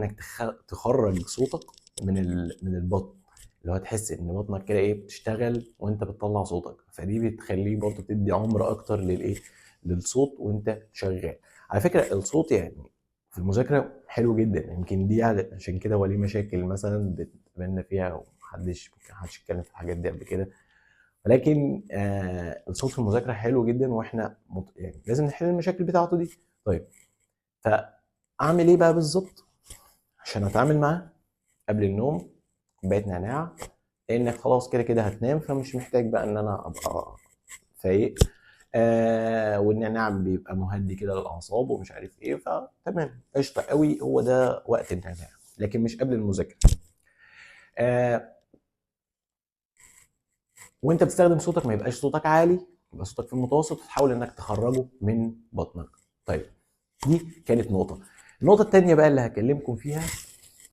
انك تخرج صوتك من البطن، اللي هو تحس ان بطنك كده ايه بتشتغل وانت بتطلع صوتك، فدي بتخليه برضه تدي عمر اكتر للايه، للصوت وانت شغال. على فكره الصوت يعني في المذاكره حلو جدا، يمكن دي عشان كده هو ليه مشاكل مثلا بتقابلنا فيها، ومحدش اتكلم في الحاجات دي قبل كده. ولكن الصوت في المذاكره حلو جدا، واحنا يعني لازم نحل المشاكل بتاعته دي. طيب، فاعمل ايه بقى بالظبط عشان اتعامل معاه؟ قبل النوم كوبايه نعناع، لانك خلاص كده كده هتنام، فمش محتاج بقى ان انا ابقى فايق. والنعناع بيبقى مهدي كده للاعصاب ومش عارف ايه، فتمام قشطه قوي، هو ده وقت النعناع، لكن مش قبل المذاكره. آه وانت بتستخدم صوتك ما يبقاش صوتك عالي، يبقى صوتك في المتوسط، وتحاول انك تخرجه من بطنك. طيب، دي كانت نقطه. النقطه الثانيه بقى اللي هكلمكم فيها